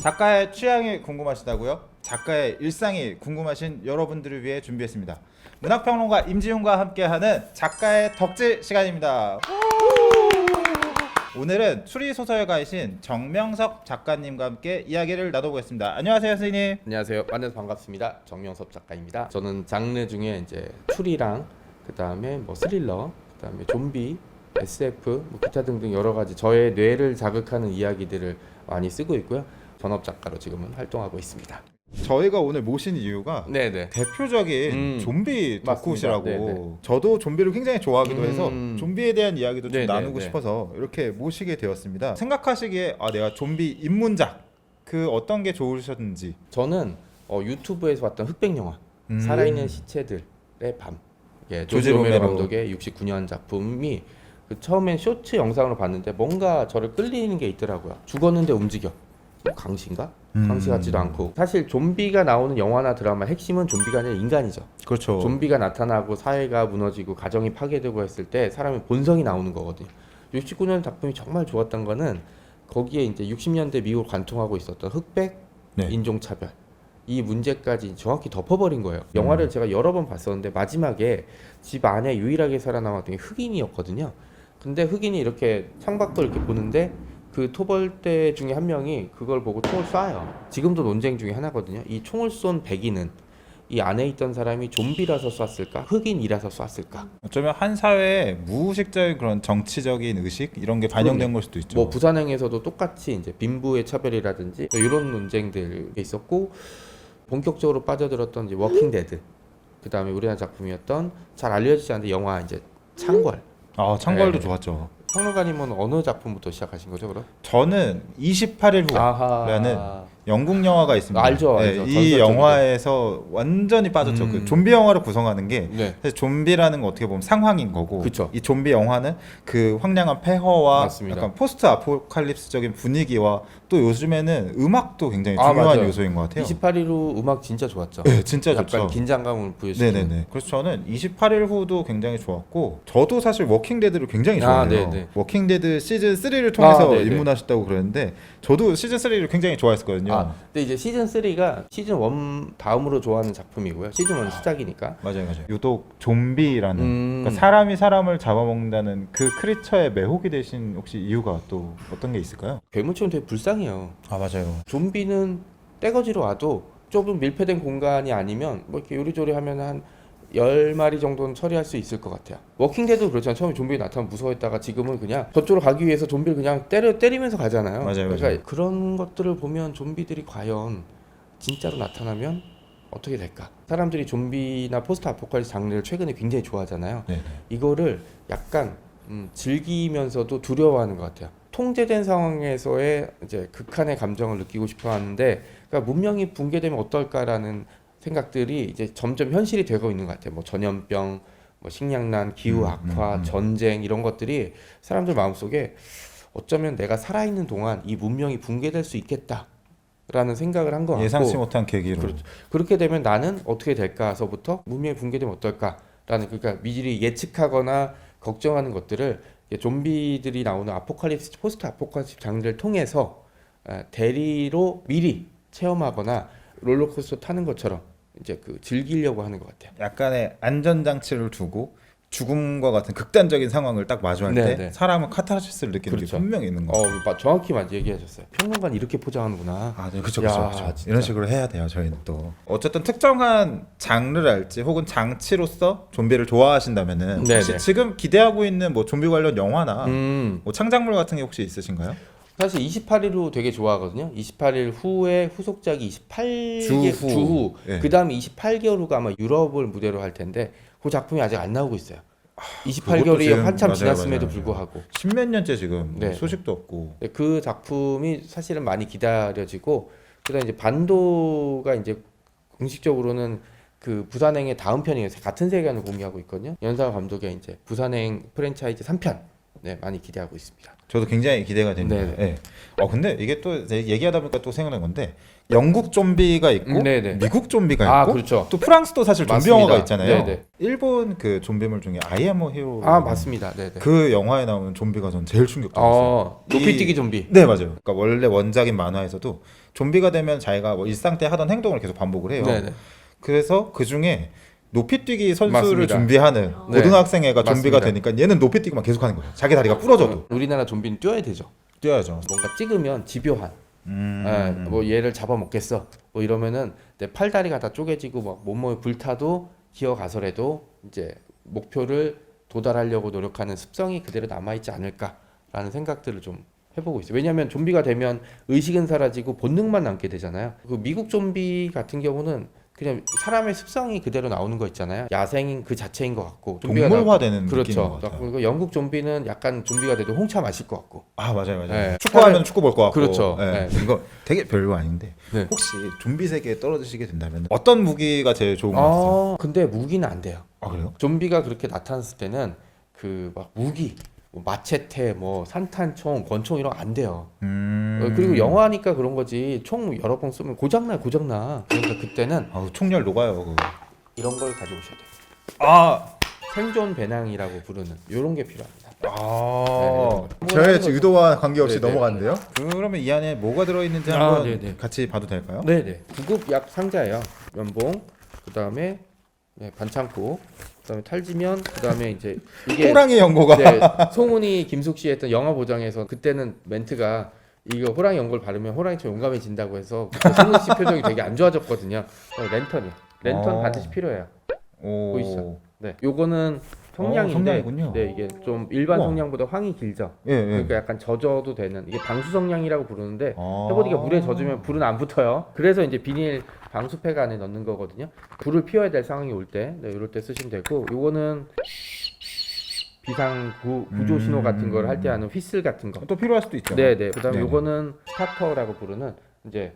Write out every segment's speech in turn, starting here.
작가의 취향이 궁금하시다고요? 작가의 일상이 궁금하신 여러분들을 위해 준비했습니다. 문학평론가 임지훈과 함께하는 작가의 덕질 시간입니다. 오늘은 추리소설가이신 정명섭 작가님과 함께 이야기를 나눠보겠습니다. 안녕하세요, 선생님. 안녕하세요. 만나서 반갑습니다. 정명섭 작가입니다. 저는 장르 중에 이제 추리랑 그다음에 뭐 스릴러, 그다음에 좀비, SF, 뭐 기타 등등 여러 가지 저의 뇌를 자극하는 이야기들을 많이 쓰고 있고요. 전업 작가로 지금은 활동하고 있습니다. 저희가 오늘 모신 이유가 네네. 대표적인 좀비 덕후시라고. 네네. 저도 좀비를 굉장히 좋아하기도 해서 좀비에 대한 이야기도 좀 네네네. 나누고 싶어서 이렇게 모시게 되었습니다. 생각하시기에 내가 좀비 입문작 그 어떤 게 좋으셨는지. 저는 유튜브에서 봤던 흑백 영화 살아있는 시체들의 밤, 조지 로메로 감독의 69년 작품이 처음엔 쇼츠 영상으로 봤는데 뭔가 저를 끌리는 게 있더라고요. 죽었는데 움직여. 강시인가? 강시 같지도 않고. 사실 좀비가 나오는 영화나 드라마 핵심은 좀비가 아니라 인간이죠. 그렇죠. 좀비가 나타나고 사회가 무너지고 가정이 파괴되고 했을 때 사람의 본성이 나오는 거거든요. 69년 작품이 정말 좋았던 거는 거기에 이제 60년대 미국을 관통하고 있었던 흑백 인종차별 이 문제까지 정확히 덮어버린 거예요. 영화를 제가 여러 번 봤었는데 마지막에 집 안에 유일하게 살아남았던 게 흑인이었거든요. 근데 흑인이 이렇게 창밖을 이렇게 보는데 그 토벌대 중에 한 명이 그걸 보고 총을 쏴요. 지금도 논쟁 중에 하나거든요. 이 총을 쏜 백인은 이 안에 있던 사람이 좀비라서 쐈을까? 흑인이라서 쐈을까? 어쩌면 한 사회에 무의식적인 그런 정치적인 의식 이런 게 반영된 걸 수도 있죠. 뭐 부산행에서도 똑같이 이제 빈부의 차별이라든지 이런 논쟁들이 있었고 본격적으로 빠져들었던 이제 워킹 데드. 그다음에 우리나라 작품이었던 잘 알려지지 않는데 영화 이제 창궐. 창궐도 좋았죠. 평론가님은 어느 작품부터 시작하신 거죠, 그럼? 저는 28일 후라는 영국 영화가 있습니다. 알죠. 이 영화에서 완전히 빠졌죠. 그 좀비 영화를 구성하는 게 사실 좀비라는 건 어떻게 보면 상황인 거고, 그쵸. 이 좀비 영화는 그 황량한 폐허와 맞습니다. 약간 포스트 아포칼립스적인 분위기와 또 요즘에는 음악도 굉장히 중요한 요소인 것 같아요. 28일 후 음악 진짜 좋았죠. 네, 진짜 약간 좋죠. 긴장감을 부여시키는. 네네네. 그래서 저는 28일 후도 굉장히 좋았고, 저도 사실 워킹 데드를 굉장히 좋아해요. 워킹 데드 시즌 3를 통해서 입문하셨다고 그러는데 저도 시즌 3를 굉장히 좋아했었거든요. 근데 이제 시즌 3가 시즌 1 다음으로 좋아하는 작품이고요. 시즌 1 시작이니까. 맞아요. 유독 좀비라는 그러니까 사람이 사람을 잡아먹는다는 그 크리처에 매혹이 되신 혹시 이유가 또 어떤 게 있을까요? 괴물처럼 되게 불쌍해요. 맞아요. 좀비는 떼거지로 와도 좁은 밀폐된 공간이 아니면 뭐 이렇게 요리조리 하면 한 10마리 정도는 처리할 수 있을 것 같아요. 워킹데드도 그렇잖아요. 처음에 좀비 나타나면 무서워했다가 지금은 그냥 저쪽으로 가기 위해서 좀비를 그냥 때리면서 가잖아요. 그러니까 그런 것들을 보면 좀비들이 과연 진짜로 나타나면 어떻게 될까? 사람들이 좀비나 포스트 아포칼립스 장르를 최근에 굉장히 좋아하잖아요. 이거를 약간 즐기면서도 두려워하는 것 같아요. 통제된 상황에서의 이제 극한의 감정을 느끼고 싶어 하는데, 그러니까 문명이 붕괴되면 어떨까라는 생각들이 이제 점점 현실이 되고 있는 것 같아요. 뭐 전염병, 뭐 식량난, 기후 악화, 전쟁 이런 것들이 사람들 마음속에 어쩌면 내가 살아있는 동안 이 문명이 붕괴될 수 있겠다라는 생각을 한 것 같고, 예상치 못한 계기로. 그렇죠. 그렇게 되면 나는 어떻게 될까서부터 문명이 붕괴되면 어떨까라는, 그러니까 미리 예측하거나 걱정하는 것들을 좀비들이 나오는 아포칼립스, 포스트 아포칼립스 장르를 통해서 대리로 미리 체험하거나 롤러코스터 타는 것처럼 이제 즐기려고 하는 것 같아요. 약간의 안전장치를 두고 죽음과 같은 극단적인 상황을 딱 마주할 때 사람은 카타르시스를 느끼는 게 분명히 있는 거예요. 정확히 얘기하셨어요. 평론가는 이렇게 포장하는구나. 네, 그렇죠. 이런 식으로 해야 돼요. 저희는 또 어쨌든 특정한 장르랄지 혹은 장치로서 좀비를 좋아하신다면은 혹시 지금 기대하고 있는 뭐 좀비 관련 영화나 뭐 창작물 같은 게 혹시 있으신가요? 사실 28일 후 되게 좋아하거든요. 28일 후에 후속작이 28개 주 후. 그 다음에 28개월 후가 아마 유럽을 무대로 할 텐데 그 작품이 아직 안 나오고 있어요. 28개월이 한참 지났음에도 불구하고 10몇 년째 지금 소식도 없고. 그 작품이 사실은 많이 기다려지고, 그다음 이제 반도가 이제 공식적으로는 그 부산행의 다음 편이에요. 같은 세계관을 공유하고 있거든요. 연사 감독의 이제 부산행 프랜차이즈 3편 많이 기대하고 있습니다. 저도 굉장히 기대가 됩니다. 근데 이게 또 얘기하다 보니까 또 생각난 건데, 영국 좀비가 있고 미국 좀비가 있고 그렇죠. 또 프랑스도 사실 좀비 영화가 있잖아요. 네네. 일본 그 좀비물 중에 I am a hero. 맞습니다. 그 영화에 나오는 좀비가 전 제일 충격적이었어요. 높이뛰기 좀비. 네, 맞아요. 그러니까 원래 원작인 만화에서도 좀비가 되면 자기가 뭐 일상 때 하던 행동을 계속 반복을 해요. 네네. 그래서 그 중에 높이뛰기 선수를 맞습니다. 준비하는 네. 고등학생 애가 좀비가 맞습니다. 되니까 얘는 높이뛰기만 계속하는 거예요. 자기 다리가 부러져도 우리나라 좀비는 뛰어야 되죠. 뛰어야죠. 뭔가 찍으면 집요한. 예, 뭐 얘를 잡아먹겠어. 뭐 이러면은 내 팔다리가 다 쪼개지고 막 몸몸에 불타도 기어가서라도 이제 목표를 도달하려고 노력하는 습성이 그대로 남아있지 않을까라는 생각들을 좀 해보고 있어요. 왜냐하면 좀비가 되면 의식은 사라지고 본능만 남게 되잖아요. 그 미국 좀비 같은 경우는 그냥 사람의 습성이 그대로 나오는 거 있잖아요. 야생인 그 자체인 것 같고 동물화되는 느낌인 그렇죠. 것 같아요. 그리고 영국 좀비는 약간 좀비가 돼도 홍차 마실 것 같고. 아 맞아요. 네. 축구하면 축구 볼 것 같고. 그렇죠. 네. 네. 이거 되게 별거 아닌데 네. 혹시 좀비 세계에 떨어지시게 된다면 어떤 무기가 제일 좋은 것 같아요? 근데 무기는 안 돼요. 아 그래요? 좀비가 그렇게 나타났을 때는 그 막 무기, 뭐 마체테, 뭐 산탄총, 권총 이런 거 안 돼요. 그리고 영화니까 그런 거지. 총 여러 번 쏘면 고장나. 그러니까 그때는 총열 녹아요. 그거. 이런 걸 가져오셔야 돼요. 아, 생존 배낭이라고 부르는 이런 게 필요합니다. 네. 저의 의도와 관계없이 네네. 넘어갔는데요. 그러면 이 안에 뭐가 들어있는지 아, 한번 네네. 같이 봐도 될까요? 네네. 구급 약 상자예요. 면봉, 그 다음에 반창고, 그 다음에 탈지면, 그 다음에 이제 이게 호랑이 연고가 네, 송은이 김숙 씨 했던 영화 보장에서 그때는 멘트가 이거 호랑이 연골 바르면 호랑이처럼 용감해진다고 해서 그때 송은이 씨 표정이 되게 안 좋아졌거든요. 랜턴이요. 랜턴 반드시 필요해요. 보이시죠? 네, 요거는 성냥인데, 성냥이군요. 네 이게 좀 일반 우와. 성냥보다 황이 길죠. 예, 예. 그러니까 약간 젖어도 되는 이게 방수 성냥이라고 부르는데 해보니까 물에 젖으면 불은 안 붙어요. 그래서 이제 비닐 방수팩 안에 넣는 거거든요. 불을 피워야 될 상황이 올 때, 네, 이럴 때 쓰시면 되고, 요거는 비상 구조 신호 같은 걸 할 때 하는 휘슬 같은 거. 또 필요할 수도 있죠. 네네. 그다음에 네네. 요거는 스타터라고 부르는 이제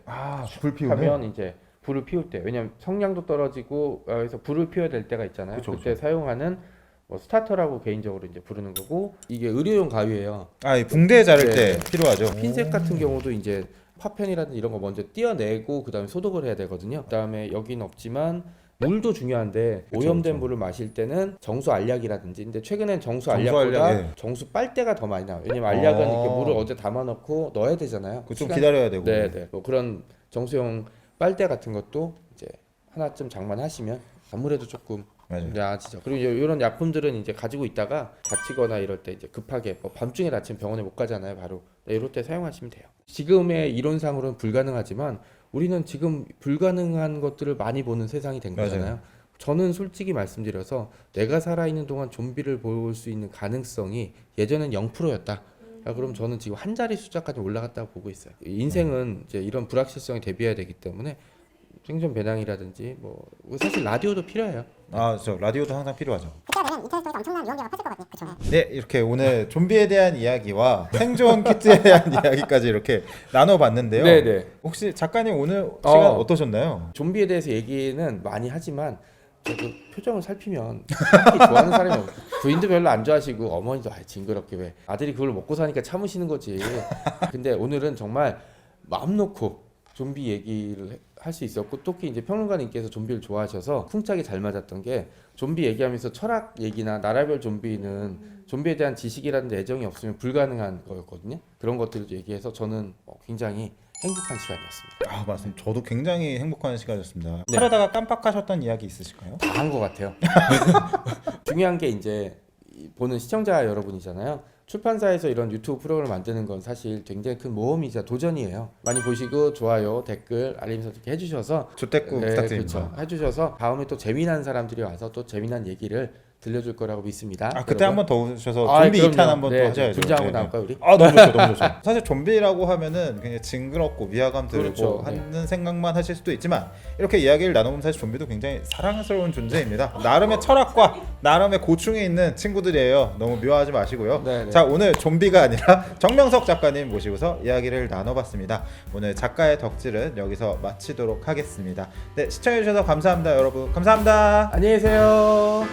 불 피우면 하면 이제 불을 피울 때, 왜냐면 성냥도 떨어지고 그래서 불을 피워야 될 때가 있잖아요. 그쵸, 그때 사용하는 뭐 스타터라고 개인적으로 이제 부르는 거고, 이게 의료용 가위예요. 이 붕대 자를 네. 때 필요하죠. 핀셋 같은 경우도 이제 파편이라든지 이런 거 먼저 떼어내고 그다음에 소독을 해야 되거든요. 그다음에 여기는 없지만 물도 중요한데 그쵸, 오염된 그쵸. 물을 마실 때는 정수 알약이라든지, 근데 최근엔 정수 정수 알약보다 알약, 예. 정수 빨대가 더 많이 나와요. 왜냐면 알약은 아. 이렇게 물을 어제 담아놓고 넣어야 되잖아요. 좀 기다려야 되고. 네네. 뭐 그런 정수용 빨대 같은 것도 이제 하나쯤 장만하시면 아무래도 조금 맞아요. 나아지죠. 그리고 이런 약품들은 이제 가지고 있다가 다치거나 이럴 때 이제 급하게 뭐 밤중에 다치면 병원에 못 가잖아요. 바로 이럴 때 사용하시면 돼요. 지금의 이론상으로는 불가능하지만 우리는 지금 불가능한 것들을 많이 보는 세상이 된 거잖아요. 맞아요. 저는 솔직히 말씀드려서 내가 살아있는 동안 좀비를 볼 수 있는 가능성이 예전엔 0%였다. 그럼 저는 지금 한 자리 숫자까지 올라갔다고 보고 있어요. 인생은 이제 이런 불확실성에 대비해야 되기 때문에 생존 배낭이라든지 뭐 사실 라디오도 필요해요. 저 라디오도 항상 필요하죠. 그때 되면 인터넷 속에서 엄청난 유언비어가 퍼질 거거든요. 그렇죠. 네, 이렇게 오늘 좀비에 대한 이야기와 생존 키트에 대한 이야기까지 이렇게 나눠봤는데요. 네네. 혹시 작가님 오늘 시간 어떠셨나요? 좀비에 대해서 얘기는 많이 하지만 저도 표정을 살피면 딱히 좋아하는 사람이 없고 부인도 별로 안 좋아하시고 어머니도 징그럽게 왜 아들이 그걸 먹고 사니까 참으시는 거지. 근데 오늘은 정말 마음 놓고 좀비 얘기를 할 수 있었고, 특히 이제 평론가님께서 좀비를 좋아하셔서 쿵짝이 잘 맞았던 게 좀비 얘기하면서 철학 얘기나 나라별 좀비는 좀비에 대한 지식이라는 애정이 없으면 불가능한 거였거든요. 그런 것들을 얘기해서 저는 굉장히 행복한 시간이었습니다. 맞습니다. 저도 굉장히 행복한 시간이었습니다. 네. 하려다가 깜빡하셨던 이야기 있으실까요? 다 한 것 같아요. 중요한 게 이제 보는 시청자 여러분이잖아요. 출판사에서 이런 유튜브 프로그램을 만드는 건 사실 굉장히 큰 모험이자 도전이에요. 많이 보시고 좋아요, 댓글, 알림 설정 해주셔서 조댓구 부탁드립니다. 그렇죠. 해주셔서 다음에 또 재미난 사람들이 와서 또 재미난 얘기를 들려줄 거라고 믿습니다. 그때 한 번 더 오셔서 좀비 그럼요. 2탄 한 번 또 네, 하셔야죠. 분장하고 네, 나올까요 우리? 너무 좋죠, 너무 좋죠. 사실 좀비라고 하면은 굉장히 징그럽고 위화감 들고 그렇죠, 하는 생각만 하실 수도 있지만 이렇게 이야기를 나눠보면 사실 좀비도 굉장히 사랑스러운 존재입니다. 나름의 철학과 나름의 고충이 있는 친구들이에요. 너무 묘하지 마시고요. 네, 네. 자, 오늘 좀비가 아니라 정명석 작가님 모시고서 이야기를 나눠봤습니다. 오늘 작가의 덕질은 여기서 마치도록 하겠습니다. 네, 시청해주셔서 감사합니다, 여러분. 감사합니다. 안녕히 계세요.